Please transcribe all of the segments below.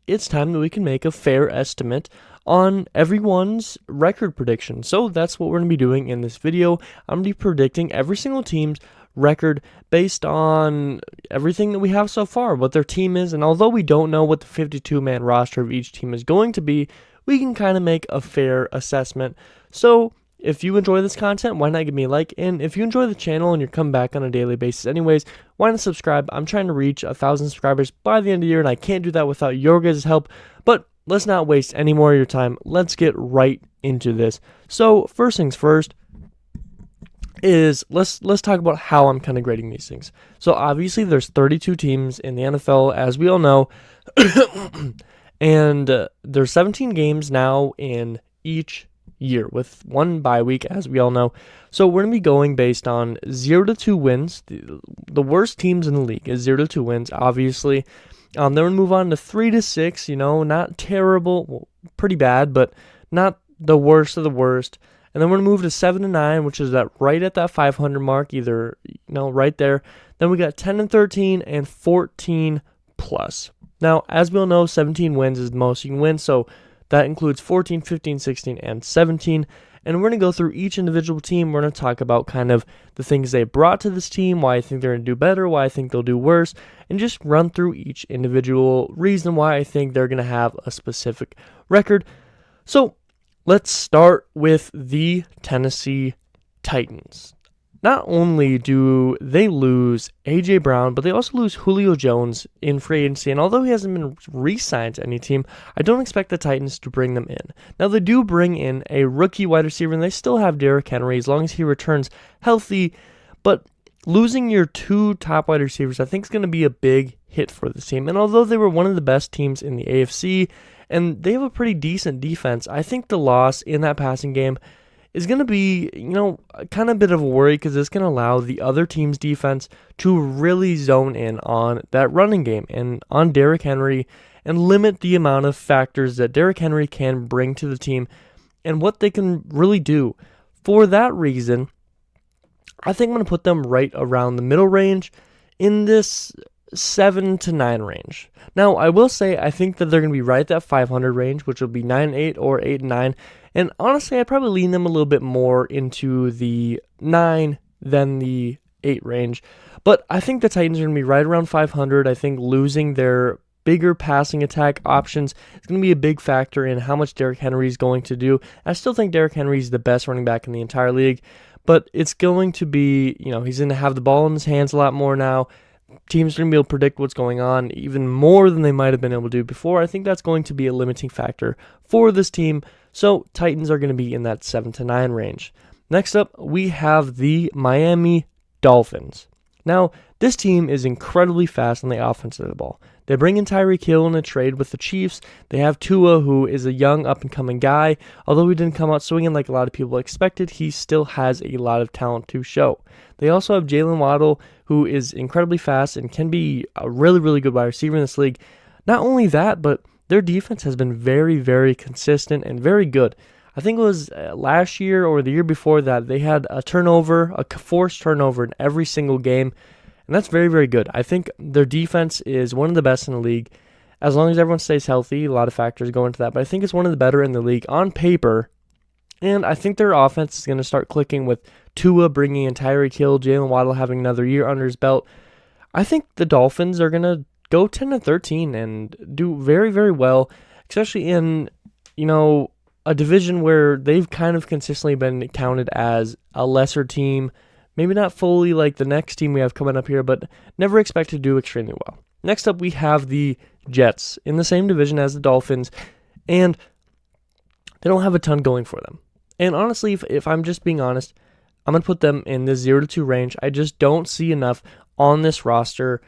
it's time that we can make a fair estimate on everyone's record prediction. So that's what we're going to be doing in this video. I'm going to be predicting every single team's record based on everything that we have so far, what their team is, and although we don't know what the 52-man roster of each team is going to be, we can kind of make a fair assessment. So if you enjoy this content, why not give me a like? And if you enjoy the channel and you're coming back on a daily basis anyways, why not subscribe? I'm trying to reach 1,000 subscribers by the end of the year, and I can't do that without your guys' help. But let's not waste any more of your time. Let's get right into this. So first things first is let's talk about how I'm kind of grading these things. So obviously there's 32 teams in the NFL, as we all know, and there's 17 games now in each year with one bye week, as we all know. So we're going to be going based on 0 to 2 wins. The worst teams in the league is 0 to 2 wins, obviously. Then we're going to move on to 3 to 6, not terrible, well, pretty bad, but not the worst of the worst. And then we're going to move to 7 to 9, which is right at that 500 mark, right there. Then we got 10 and 13 and 14 plus. Now, as we all know, 17 wins is the most you can win, so that includes 14, 15, 16, and 17. And we're going to go through each individual team. We're going to talk about kind of the things they brought to this team, why I think they're going to do better, why I think they'll do worse, and just run through each individual reason why I think they're going to have a specific record. So let's start with the Tennessee Titans. Not only do they lose A.J. Brown, but they also lose Julio Jones in free agency. And although he hasn't been re-signed to any team, I don't expect the Titans to bring them in. Now, they do bring in a rookie wide receiver, and they still have Derrick Henry as long as he returns healthy. But losing your two top wide receivers, I think, is going to be a big hit for this team. And although they were one of the best teams in the AFC, and they have a pretty decent defense, I think the loss in that passing game is going to be, kind of a bit of a worry because it's going to allow the other team's defense to really zone in on that running game and on Derrick Henry and limit the amount of factors that Derrick Henry can bring to the team and what they can really do. For that reason, I think I'm going to put them right around the middle range in this 7 to 9 range. Now, I will say I think that they're going to be right at that 500 range, which will be 9-8 or 8-9. And honestly, I'd probably lean them a little bit more into the 9 than the 8 range. But I think the Titans are going to be right around 500. I think losing their bigger passing attack options is going to be a big factor in how much Derrick Henry is going to do. I still think Derrick Henry is the best running back in the entire league. But it's going to be, he's going to have the ball in his hands a lot more now. Teams are going to be able to predict what's going on even more than they might have been able to do before. I think that's going to be a limiting factor for this team. So Titans are going to be in that 7 to 9 range. Next up, we have the Miami Dolphins. Now, this team is incredibly fast on the offense side of the ball. They bring in Tyreek Hill in a trade with the Chiefs. They have Tua, who is a young up-and-coming guy. Although he didn't come out swinging like a lot of people expected, he still has a lot of talent to show. They also have Jalen Waddle, who is incredibly fast and can be a really, really good wide receiver in this league. Not only that, but their defense has been very, very consistent and very good. I think it was last year or the year before that they had a forced turnover in every single game, and that's very, very good. I think their defense is one of the best in the league. As long as everyone stays healthy, a lot of factors go into that, but I think it's one of the better in the league on paper. And I think their offense is going to start clicking with Tua bringing in Tyreek Hill, Jalen Waddle having another year under his belt. I think the Dolphins are going to go 10-13 and do very, very well, especially in, a division where they've kind of consistently been counted as a lesser team. Maybe not fully like the next team we have coming up here, but never expect to do extremely well. Next up, we have the Jets in the same division as the Dolphins, and they don't have a ton going for them. And honestly, if I'm just being honest, I'm going to put them in the 0 to 2 range. I just don't see enough on this roster,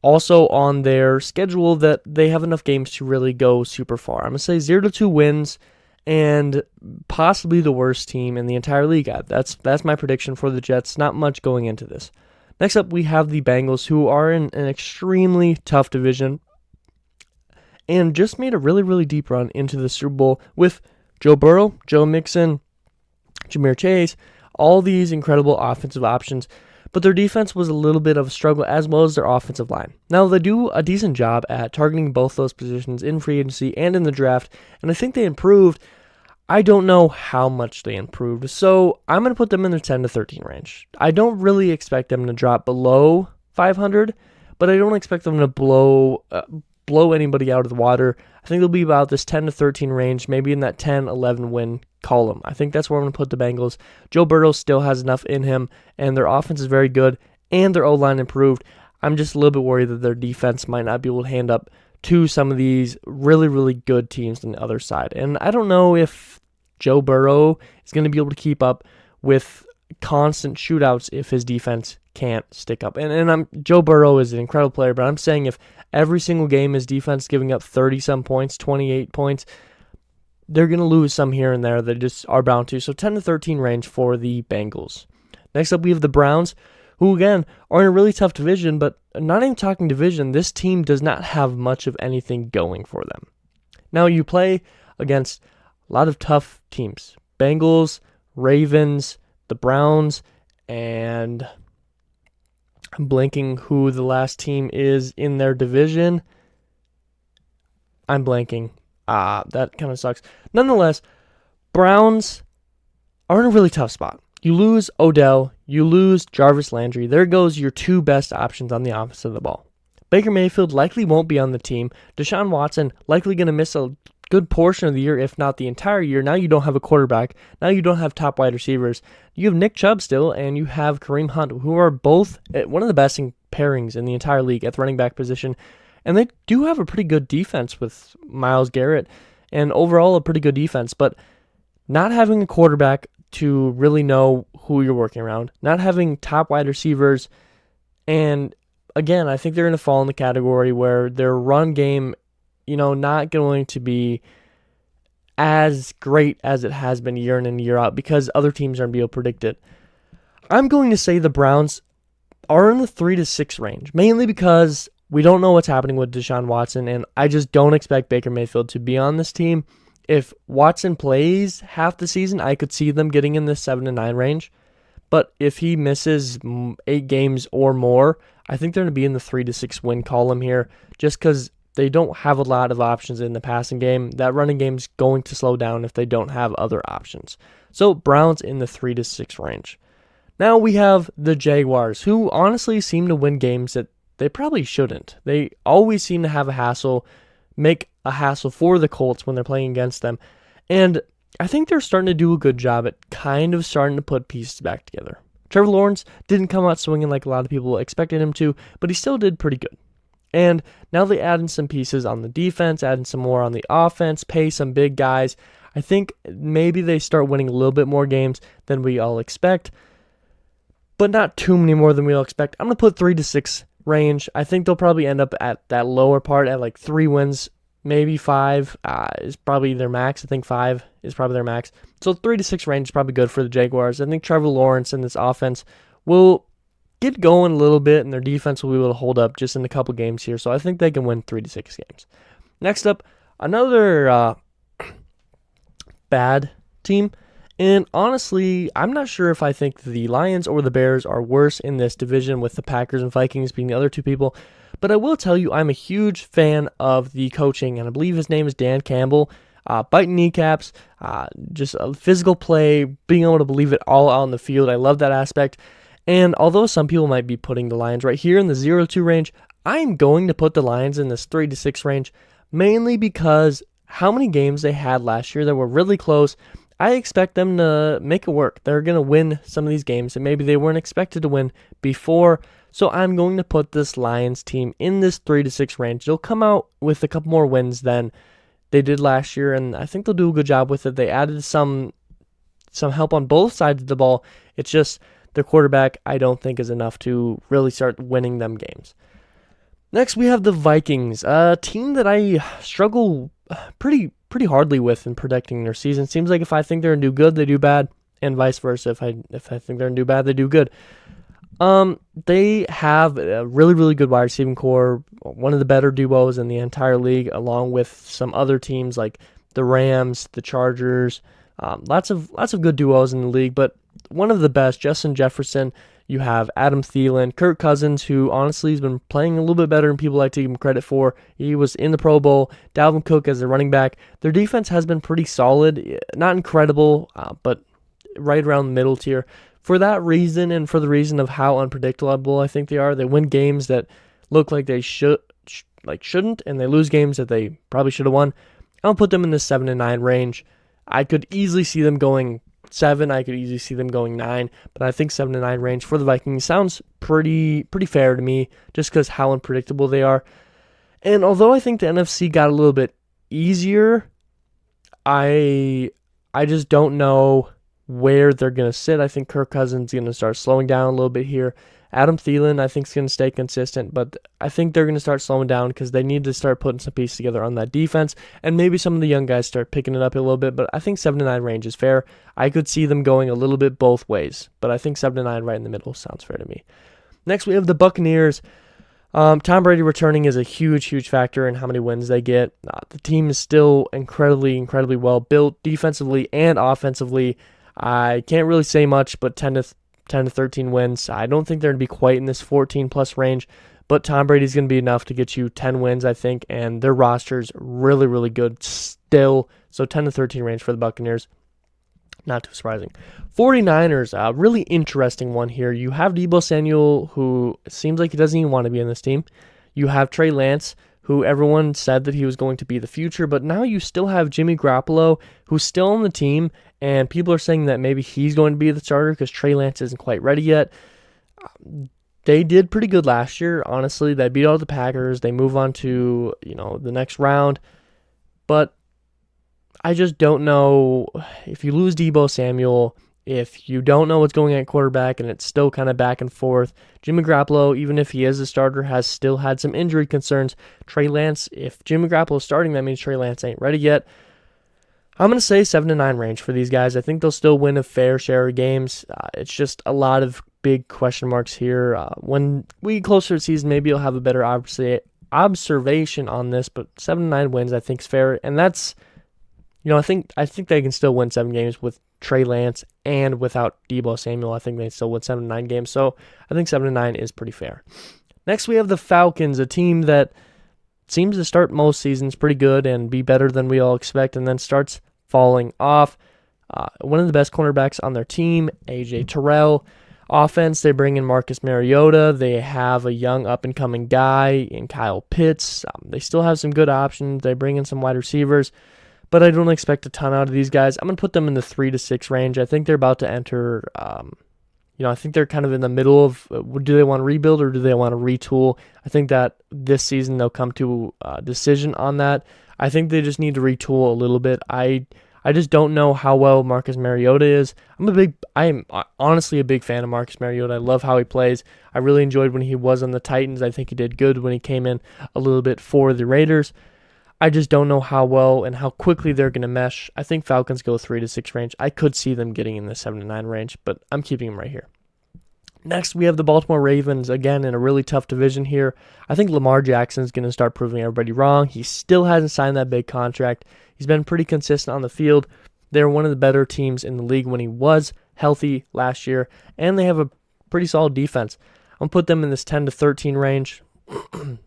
also on their schedule, that they have enough games to really go super far. I'm going to say 0 to 2 wins and possibly the worst team in the entire league. That's my prediction for the Jets. Not much going into this. Next up, we have the Bengals, who are in an extremely tough division and just made a really, really deep run into the Super Bowl with Joe Burrow, Joe Mixon, Ja'Marr Chase, all these incredible offensive options. but their defense was a little bit of a struggle, as well as their offensive line. Now, they do a decent job at targeting both those positions in free agency and in the draft, and I think they improved. I don't know how much they improved, so I'm going to put them in the 10 to 13 range. I don't really expect them to drop below 500, but I don't expect them to blow anybody out of the water. I think they'll be about this 10 to 13 range, maybe in that 10-11 win column. I think that's where I'm going to put the Bengals. Joe Burrow still has enough in him, and their offense is very good, and their O-line improved. I'm just a little bit worried that their defense might not be able to hand up to some of these really, really good teams on the other side. And I don't know if Joe Burrow is going to be able to keep up with constant shootouts if his defense can't stick up. And Joe Burrow is an incredible player, but I'm saying if every single game his defense giving up 30-some points, 28 points, they're going to lose some here and there. They just are bound to. So 10 to 13 range for the Bengals. Next up, we have the Browns, who, again, are in a really tough division, but not even talking division, this team does not have much of anything going for them. Now, you play against a lot of tough teams. Bengals, Ravens, the Browns, and I'm blanking who the last team is in their division. I'm blanking. That kind of sucks. Nonetheless, Browns are in a really tough spot. You lose Odell, you lose Jarvis Landry. There goes your two best options on the offense of the ball. Baker Mayfield likely won't be on the team. Deshaun Watson likely going to miss a good portion of the year, if not the entire year. Now you don't have a quarterback. Now you don't have top wide receivers. You have Nick Chubb still, and you have Kareem Hunt, who are both one of the best pairings in the entire league at the running back position. And they do have a pretty good defense with Myles Garrett, and overall a pretty good defense. But not having a quarterback to really know who you're working around, not having top wide receivers, and again, I think they're going to fall in the category where their run game, not going to be as great as it has been year in and year out because other teams aren't going to be able to predict it. I'm going to say the Browns are in the 3 to 6 range, mainly because we don't know what's happening with Deshaun Watson, and I just don't expect Baker Mayfield to be on this team. If Watson plays half the season, I could see them getting in the 7 to 9 range. But if he misses 8 games or more, I think they're going to be in the 3 to 6 win column here just because they don't have a lot of options in the passing game. That running game's going to slow down if they don't have other options. So Browns in the 3 to 6 range. Now we have the Jaguars, who honestly seem to win games that they probably shouldn't. They always seem to have make a hassle for the Colts when they're playing against them. And I think they're starting to do a good job at kind of starting to put pieces back together. Trevor Lawrence didn't come out swinging like a lot of people expected him to, but he still did pretty good. And now they add in some pieces on the defense, add in some more on the offense, pay some big guys. I think maybe they start winning a little bit more games than we all expect, but not too many more than we all expect. I'm going to put 3 to 6 range. I think they'll probably end up at that lower part at like 3 wins, maybe 5 is probably their max. I think 5 is probably their max. So 3 to 6 range is probably good for the Jaguars. I think Trevor Lawrence and this offense will get going a little bit, and their defense will be able to hold up just in a couple games here. So I think they can win 3 to 6 games. Next up, another bad team. And honestly, I'm not sure if I think the Lions or the Bears are worse in this division, with the Packers and Vikings being the other two people. But I will tell you, I'm a huge fan of the coaching, and I believe his name is Dan Campbell. Biting kneecaps, just a physical play, being able to believe it all out on the field. I love that aspect. And although some people might be putting the Lions right here in the 0 to 2 range, I'm going to put the Lions in this 3 to 6 range, mainly because how many games they had last year that were really close. I expect them to make it work. They're going to win some of these games that maybe they weren't expected to win before. So I'm going to put this Lions team in this 3 to 6 range. They'll come out with a couple more wins than they did last year, and I think they'll do a good job with it. They added some help on both sides of the ball. It's just their quarterback, I don't think, is enough to really start winning them games. Next, we have the Vikings, a team that I struggle pretty hardly with in predicting their season. Seems like if I think they're going to do good, they do bad, and vice versa. If I think they're going to do bad, they do good. They have a really, really good wide receiving core, one of the better duos in the entire league, along with some other teams like the Rams, the Chargers. Lots of good duos in the league, but one of the best, Justin Jefferson. You have Adam Thielen, Kirk Cousins, who honestly has been playing a little bit better than people like to give him credit for. He was in the Pro Bowl. Dalvin Cook as their running back. Their defense has been pretty solid. Not incredible, but right around the middle tier. For that reason, and for the reason of how unpredictable I think they are, they win games that look like they shouldn't, and they lose games that they probably should have won. I'll put them in the 7-9 range. I could easily see them going 7. I could easily see them going 9, but I think 7-9 range for the Vikings sounds pretty fair to me, just because how unpredictable they are. And although I think the NFC got a little bit easier, I just don't know where they're going to sit. I think Kirk Cousins is going to start slowing down a little bit here. Adam Thielen, I think, is going to stay consistent, but I think they're going to start slowing down because they need to start putting some pieces together on that defense, and maybe some of the young guys start picking it up a little bit, but I think 7-9 range is fair. I could see them going a little bit both ways, but I think 7-9 right in the middle sounds fair to me. Next, we have the Buccaneers. Tom Brady returning is a huge factor in how many wins they get. The team is still incredibly well built defensively and offensively. I can't really say much, but 10 to 13 wins. I don't think they're going to be quite in this 14-plus range, but Tom Brady's going to be enough to get you 10 wins, I think, and their roster's really good still. So 10 to 13 range for the Buccaneers. Not too surprising. 49ers, a really interesting one here. You have Deebo Samuel, who seems like he doesn't even want to be in this team. You have Trey Lance, who everyone said that he was going to be the future, but now you still have Jimmy Garoppolo, who's still on the team, and people are saying that maybe he's going to be the starter because Trey Lance isn't quite ready yet. They did pretty good last year, honestly. They beat all the Packers. They move on to, the next round. But I just don't know if you lose Deebo Samuel, if you don't know what's going on at quarterback and it's still kind of back and forth. Jimmy Garoppolo, even if he is a starter, has still had some injury concerns. Trey Lance, if Jimmy Garoppolo is starting, that means Trey Lance ain't ready yet. I'm going to say 7-9 range for these guys. I think they'll still win a fair share of games. It's just a lot of big question marks here. When we get closer to the season, maybe you'll have a better observation on this, but 7-9 wins I think is fair. And that's, I think they can still win 7 games with Trey Lance and without Deebo Samuel. I think they still win 7-9 games. So I think 7-9 is pretty fair. Next, we have the Falcons, a team that seems to start most seasons pretty good and be better than we all expect, and then starts falling off. One of the best cornerbacks on their team, A.J. Terrell. Offense, they bring in Marcus Mariota. They have a young up-and-coming guy in Kyle Pitts. They still have some good options. They bring in some wide receivers, but I don't expect a ton out of these guys. I'm going to put them in the 3 to 6 range. I think they're about to enter, I think they're kind of in the middle of, do they want to rebuild or do they want to retool? I think that this season they'll come to a decision on that. I think they just need to retool a little bit. I just don't know how well Marcus Mariota is. I am honestly a big fan of Marcus Mariota. I love how he plays. I really enjoyed when he was on the Titans. I think he did good when he came in a little bit for the Raiders. I just don't know how well and how quickly they're going to mesh. I think Falcons go 3 to 6 range. I could see them getting in the 7 to 9 range, but I'm keeping them right here. Next, we have the Baltimore Ravens, again, in a really tough division here. I think Lamar Jackson is going to start proving everybody wrong. He still hasn't signed that big contract. He's been pretty consistent on the field. They're one of the better teams in the league when he was healthy last year, and they have a pretty solid defense. I'm going to put them in this 10 to 13 range.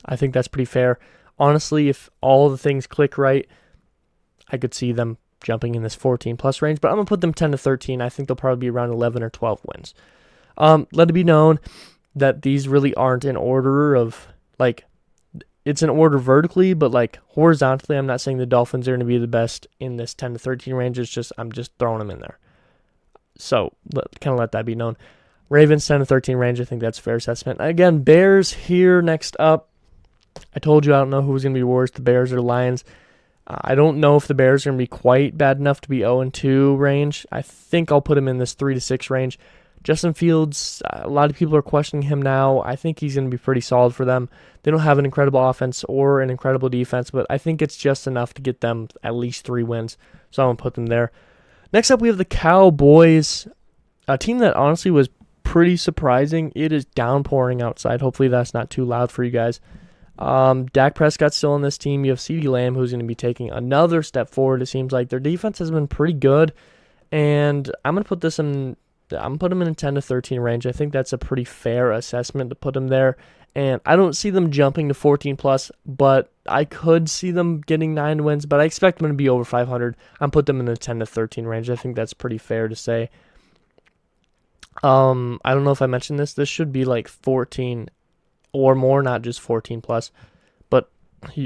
I think that's pretty fair. Honestly, if all the things click right, I could see them jumping in this 14-plus range, but I'm going to put them 10 to 13. I think they'll probably be around 11 or 12 wins. Let it be known that these really aren't in order of, it's an order vertically, but horizontally, I'm not saying the Dolphins are going to be the best in this 10 to 13 range. It's just, I'm just throwing them in there. So, let that be known. Ravens, 10 to 13 range, I think that's a fair assessment. Again, Bears here next up. I told you I don't know who's going to be worse, the Bears or the Lions. I don't know if the Bears are going to be quite bad enough to be 0-2 range. I think I'll put them in this 3 to 6 range. Justin Fields, a lot of people are questioning him now. I think he's going to be pretty solid for them. They don't have an incredible offense or an incredible defense, but I think it's just enough to get them at least 3 wins. So I'm going to put them there. Next up, we have the Cowboys, a team that honestly was pretty surprising. It is downpouring outside. Hopefully that's not too loud for you guys. Dak Prescott's still on this team. You have CeeDee Lamb, who's going to be taking another step forward. It seems like their defense has been pretty good, and I'm going to put this in I'm putting them in a 10 to 13 range. I think that's a pretty fair assessment to put them there. And I don't see them jumping to 14 plus, but I could see them getting 9 wins, but I expect them to be over 500. I'm put them in the 10 to 13 range. I think that's pretty fair to say. I don't know if I mentioned this. This should be like 14 or more, not just 14 plus. But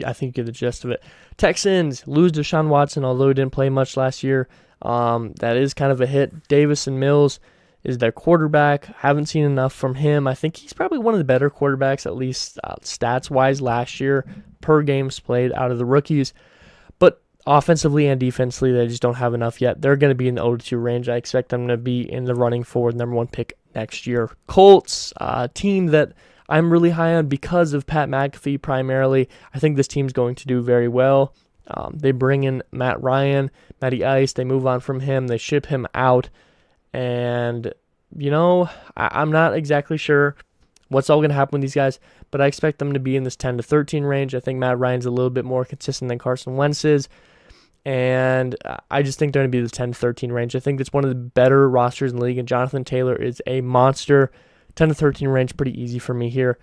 I think you get the gist of it. Texans lose Deshaun Watson, although he didn't play much last year. That is kind of a hit. Davis Mills is their quarterback. Haven't seen enough from him. I think he's probably one of the better quarterbacks, at least stats-wise, last year per games played out of the rookies. But offensively and defensively, they just don't have enough yet. They're going to be in the 0-2 range. I expect them to be in the running for the number 1 pick next year. Colts, a team that I'm really high on because of Pat McAfee primarily. I think this team's going to do very well. They bring in Matt Ryan, Matty Ice. They move on from him. They ship him out. And, I'm not exactly sure what's all going to happen with these guys, but I expect them to be in this 10 to 13 range. I think Matt Ryan's a little bit more consistent than Carson Wentz is. And I just think they're going to be the 10 to 13 range. I think it's one of the better rosters in the league, and Jonathan Taylor is a monster. 10 to 13 range, pretty easy for me here.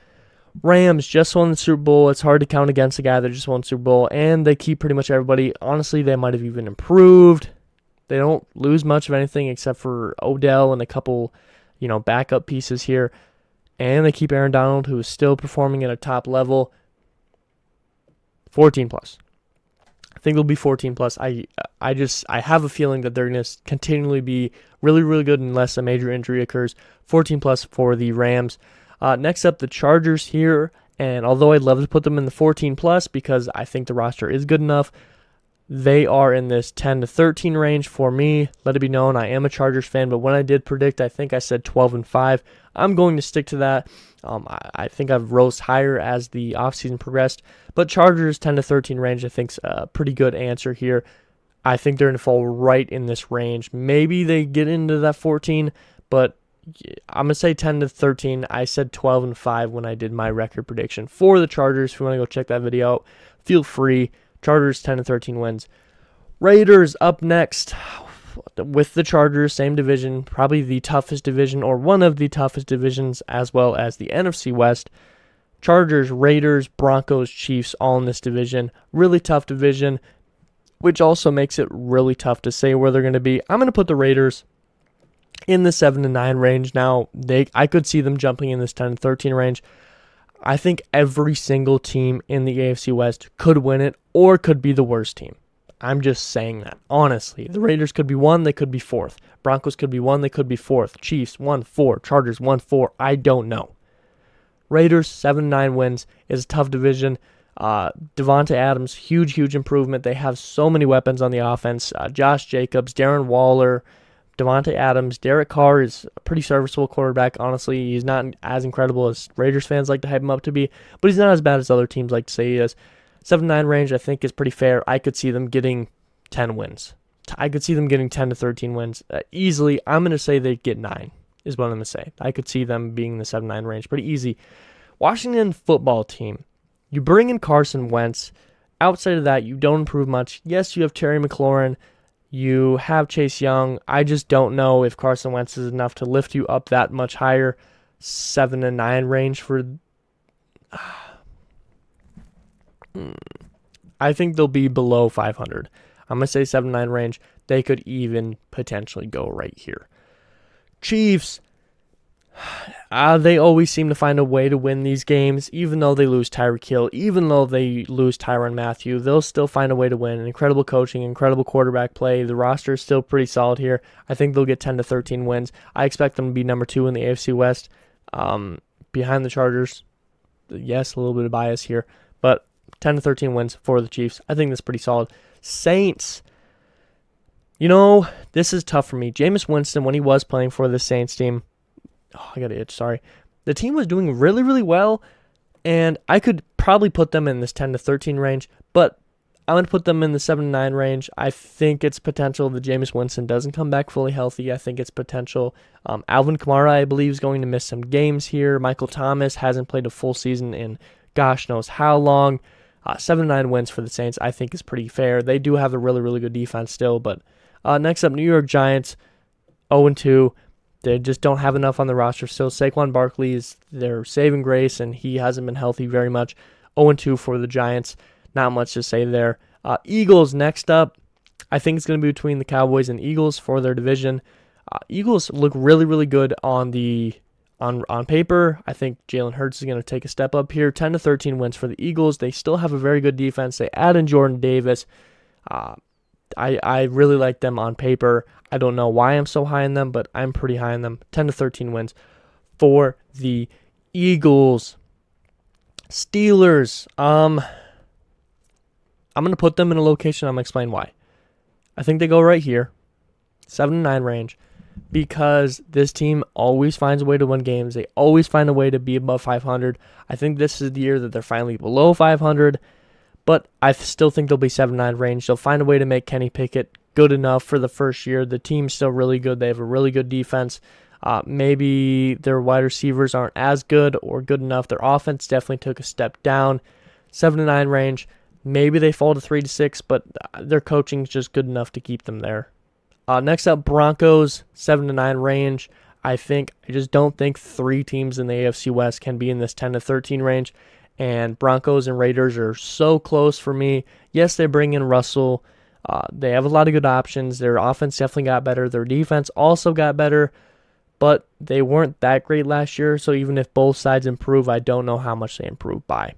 Rams just won the Super Bowl. It's hard to count against a guy that just won the Super Bowl, and they keep pretty much everybody. Honestly, they might have even improved. They don't lose much of anything except for Odell and a couple, backup pieces here. And they keep Aaron Donald, who is still performing at a top level. 14 plus. I think they'll be 14 plus. I have a feeling that they're going to continually be really, really good unless a major injury occurs. 14 plus for the Rams. Next up, the Chargers here. And although I'd love to put them in the 14 plus because I think the roster is good enough, they are in this 10 to 13 range for me. Let it be known, I am a Chargers fan, but when I did predict, I think I said 12-5. I'm going to stick to that. I think I've rose higher as the offseason progressed, but Chargers 10 to 13 range I think's a pretty good answer here. I think they're going to fall right in this range. Maybe they get into that 14, but I'm going to say 10 to 13. I said 12-5 when I did my record prediction for the Chargers. If you want to go check that video out, feel free. Chargers 10 to 13 wins. Raiders up next with the Chargers, same division, probably the toughest division or one of the toughest divisions, as well as the NFC West. Chargers, Raiders, Broncos, Chiefs, all in this division. Really tough division, which also makes it really tough to say where they're going to be. I'm going to put the Raiders in the 7 to 9 range. Now, I could see them jumping in this 10 to 13 range. I think every single team in the AFC West could win it or could be the worst team. I'm just saying that, honestly. The Raiders could be 1, they could be 4th. Broncos could be 1, they could be 4th. Chiefs 1-4, Chargers 1-4. I don't know. Raiders 7-9 wins is a tough division. Devontae Adams, huge improvement. They have so many weapons on the offense. Josh Jacobs, Darren Waller, Devontae Adams, Derek Carr is a pretty serviceable quarterback. Honestly, he's not as incredible as Raiders fans like to hype him up to be, but he's not as bad as other teams like to say he is. 7-9 range, I think, is pretty fair. I could see them getting 10 wins. I could see them getting 10 to 13 wins easily. I'm going to say they get 9 is what I'm going to say. I could see them being in the 7-9 range. Pretty easy. Washington football team. You bring in Carson Wentz. Outside of that, you don't improve much. Yes, you have Terry McLaurin. You have Chase Young. I just don't know if Carson Wentz is enough to lift you up that much higher. 7 to 9 range for... I think they'll be below 500. I'm going to say 7-9 range. They could even potentially go right here. Chiefs, they always seem to find a way to win these games, even though they lose Tyreek Hill, even though they lose Tyrann Mathieu, they'll still find a way to win. Incredible coaching, incredible quarterback play. The roster is still pretty solid here. I think they'll get 10 to 13 wins. I expect them to be number 2 in the AFC West, behind the Chargers. Yes, a little bit of bias here, but 10 to 13 wins for the Chiefs. I think that's pretty solid. Saints. This is tough for me. Jameis Winston, when he was playing for the Saints team, I got an itch, sorry. The team was doing really, really well, and I could probably put them in this 10 to 13 range, but I'm going to put them in the 7 to 9 range. I think it's potential that Jameis Winston doesn't come back fully healthy. I think it's potential. Alvin Kamara, I believe, is going to miss some games here. Michael Thomas hasn't played a full season in gosh knows how long. 7 to 9 wins for the Saints, I think, is pretty fair. They do have a really, really good defense still, but next up, New York Giants, 0-2. They just don't have enough on the roster still. Saquon Barkley is their saving grace, and he hasn't been healthy very much. 0-2 for the Giants. Not much to say there. Eagles next up. I think it's going to be between the Cowboys and Eagles for their division. Eagles look really, really good on paper. I think Jalen Hurts is going to take a step up here. 10-13 wins for the Eagles. They still have a very good defense. They add in Jordan Davis. I really like them on paper. I don't know why I'm so high on them, but I'm pretty high on them. 10-13 wins for the Eagles. Steelers. I'm going to put them in a location. I'm going to explain why. I think they go right here. 7-9 range. Because this team always finds a way to win games. They always find a way to be above 500. I think this is the year that they're finally below 500. But I still think they'll be 7-9 range. They'll find a way to make Kenny Pickett good enough for the first year. The team's still really good. They have a really good defense. Maybe their wide receivers aren't as good or good enough. Their offense definitely took a step down. 7-9 range. Maybe they fall to 3-6, but their coaching's just good enough to keep them there. Next up, Broncos, 7-9 range. I just don't think three teams in the AFC West can be in this 10-13 range. And Broncos and Raiders are so close for me. Yes, they bring in Russell. They have a lot of good options. Their offense definitely got better. Their defense also got better. But they weren't that great last year. So even if both sides improve, I don't know how much they improve by.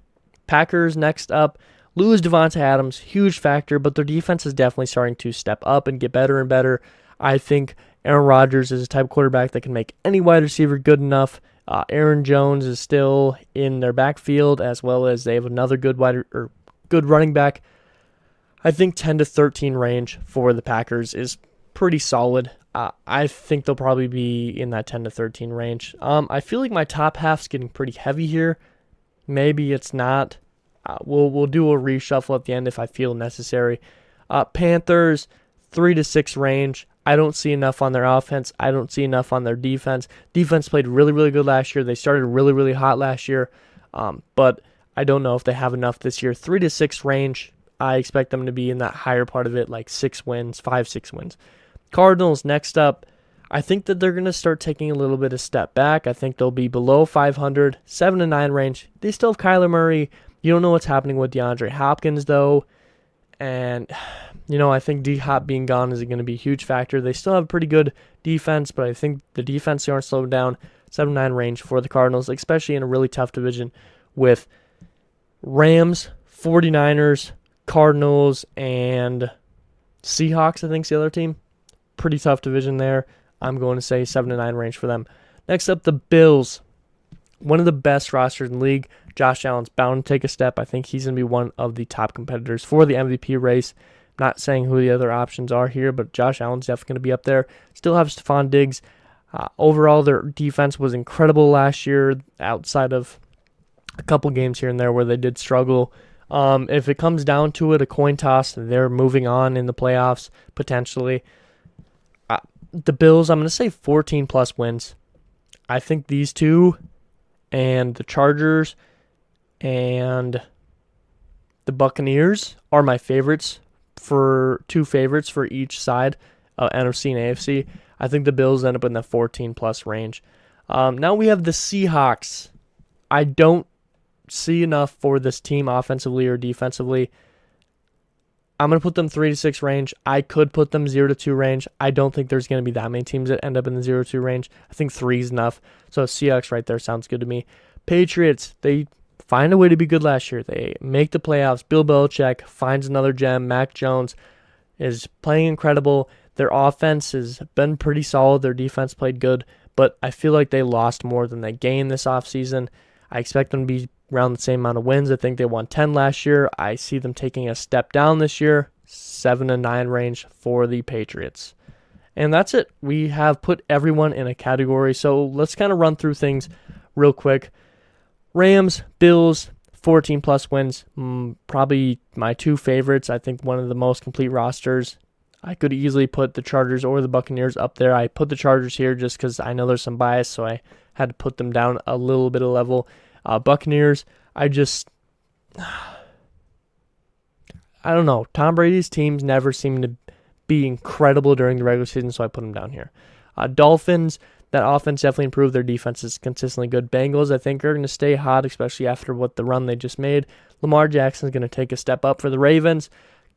Packers next up. Lose Devontae Adams, huge factor, but their defense is definitely starting to step up and get better and better. I think Aaron Rodgers is a type of quarterback that can make any wide receiver good enough. Aaron Jones is still in their backfield, as well as they have another good running back. I think 10-13 range for the Packers is pretty solid. I think they'll probably be in that 10-13 range. I feel like my top half's getting pretty heavy here. Maybe it's not. We'll do a reshuffle at the end if I feel necessary. Panthers, 3-6 range. I don't see enough on their offense. I don't see enough on their defense. Defense played really, really good last year. They started really, really hot last year. But I don't know if they have enough this year. 3-6 range. I expect them to be in that higher part of it, like 6 wins, 5-6 wins. Cardinals next up. I think that they're going to start taking a little bit of step back. I think they'll be below 500, 7-9 range. They still have Kyler Murray. You don't know what's happening with DeAndre Hopkins, though. And, I think D-Hop being gone is going to be a huge factor. They still have a pretty good defense, but I think the defense aren't slowed down. 7-9 range for the Cardinals, especially in a really tough division with Rams, 49ers, Cardinals, and Seahawks, I think, is the other team. Pretty tough division there. I'm going to say 7-9 range for them. Next up, the Bills. One of the best rosters in the league. Josh Allen's bound to take a step. I think he's going to be one of the top competitors for the MVP race. Not saying who the other options are here, but Josh Allen's definitely going to be up there. Still have Stephon Diggs. Overall, their defense was incredible last year, outside of a couple games here and there where they did struggle. If it comes down to it, a coin toss, they're moving on in the playoffs, potentially. The Bills, I'm going to say 14-plus wins. I think these two and the Chargers and the Buccaneers are my favorites for each side, NFC and AFC. I think the Bills end up in the 14-plus range. Now we have the Seahawks. I don't see enough for this team offensively or defensively. I'm going to put them 3-6 range. I could put them 0-2 range. I don't think there's going to be that many teams that end up in the 0-2 range. I think 3 is enough. So Seahawks right there sounds good to me. Patriots, they find a way to be good last year. They make the playoffs. Bill Belichick finds another gem. Mac Jones is playing incredible. Their offense has been pretty solid. Their defense played good. But I feel like they lost more than they gained this offseason. I expect them to be around the same amount of wins. I think they won 10 last year. I see them taking a step down this year. 7-9 range for the Patriots. And that's it. We have put everyone in a category. So let's kind of run through things real quick. Rams, Bills, 14-plus wins. Probably my two favorites. I think one of the most complete rosters. I could easily put the Chargers or the Buccaneers up there. I put the Chargers here just because I know there's some bias, so I had to put them down a little bit of level. Buccaneers, I don't know. Tom Brady's teams never seem to be incredible during the regular season, so I put them down here. Dolphins, That offense definitely improved. Their defense is consistently good. Bengals, I think, are going to stay hot, especially after what the run they just made. Lamar Jackson is going to take a step up for the Ravens.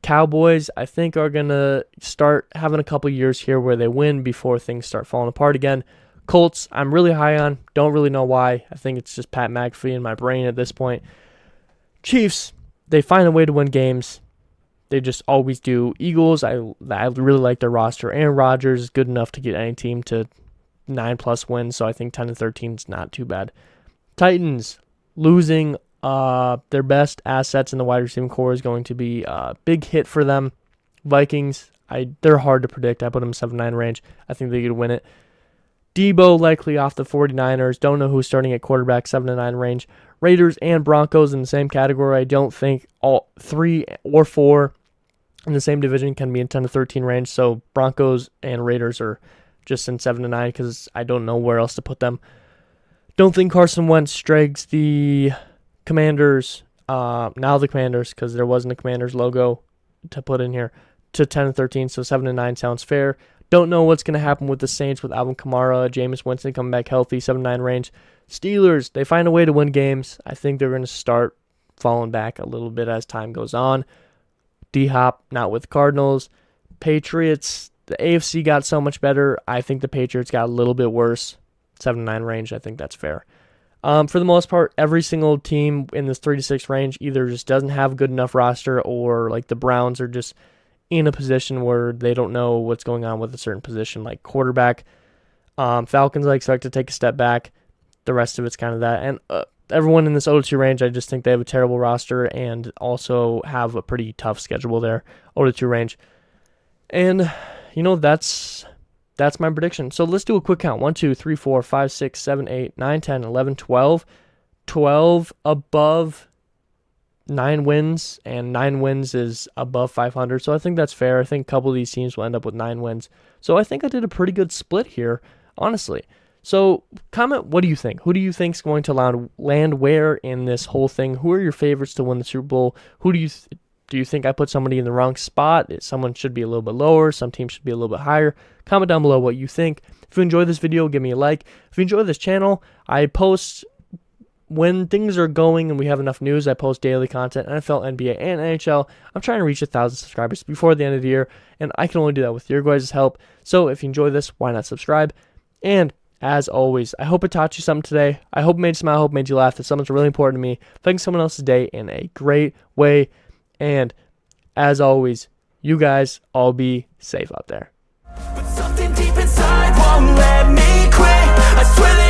Cowboys, I think, are going to start having a couple years here where they win before things start falling apart again. Colts, I'm really high on. Don't really know why. I think it's just Pat McAfee in my brain at this point. Chiefs, they find a way to win games. They just always do. Eagles, I really like their roster. Aaron Rodgers is good enough to get any team to 9+ wins, so I think 10-13 is not too bad. Titans, losing their best assets in the wide receiving core is going to be a big hit for them. Vikings, they're hard to predict. I put them 7-9 range. I think they could win it. Debo likely off the 49ers. Don't know who's starting at quarterback, 7-9 range. Raiders and Broncos in the same category. I don't think all 3 or 4 in the same division can be in 10-13 range. So Broncos and Raiders are just in 7-9 because I don't know where else to put them. Don't think Carson Wentz drags the Commanders, now the Commanders, because there wasn't a Commanders logo to put in here, to 10-13, so 7-9 sounds fair. Don't know what's going to happen with the Saints with Alvin Kamara, Jameis Winston coming back healthy, 7-9 range. Steelers, they find a way to win games. I think they're going to start falling back a little bit as time goes on. D-Hop, not with Cardinals. Patriots, the AFC got so much better. I think the Patriots got a little bit worse. 7-9 range, I think that's fair. For the most part, every single team in this 3-6 range either just doesn't have a good enough roster, or like the Browns are just in a position where they don't know what's going on with a certain position, like quarterback. Falcons, I expect to take a step back. The rest of it's kind of that. And everyone in this 0-2 range, I just think they have a terrible roster and also have a pretty tough schedule there, 0-2 range. And, that's my prediction. So let's do a quick count. 1, 2, 3, 4, 5, 6, 7, 8, 9, 10, 11, 12. 12 above 9 wins, and 9 wins is above 500. So I think that's fair. I think a couple of these teams will end up with 9 wins. So I think I did a pretty good split here, honestly. So comment, what do you think? Who do you think is going to land where in this whole thing? Who are your favorites to win the Super Bowl? Who do you think I put somebody in the wrong spot? Someone should be a little bit lower. Some teams should be a little bit higher. Comment down below what you think. If you enjoyed this video, give me a like. If you enjoy this channel, I post when things are going and we have enough news. I post daily content, NFL, NBA, and NHL. I'm trying to reach 1,000 subscribers before the end of the year, and I can only do that with your guys' help. So if you enjoy this, why not subscribe? And as always, I hope it taught you something today. I hope it made you smile. I hope it made you laugh. That's something really important to me. Making someone else's day in a great way. And as always, you guys all be safe out there. But something deep inside won't let me quit. I swear that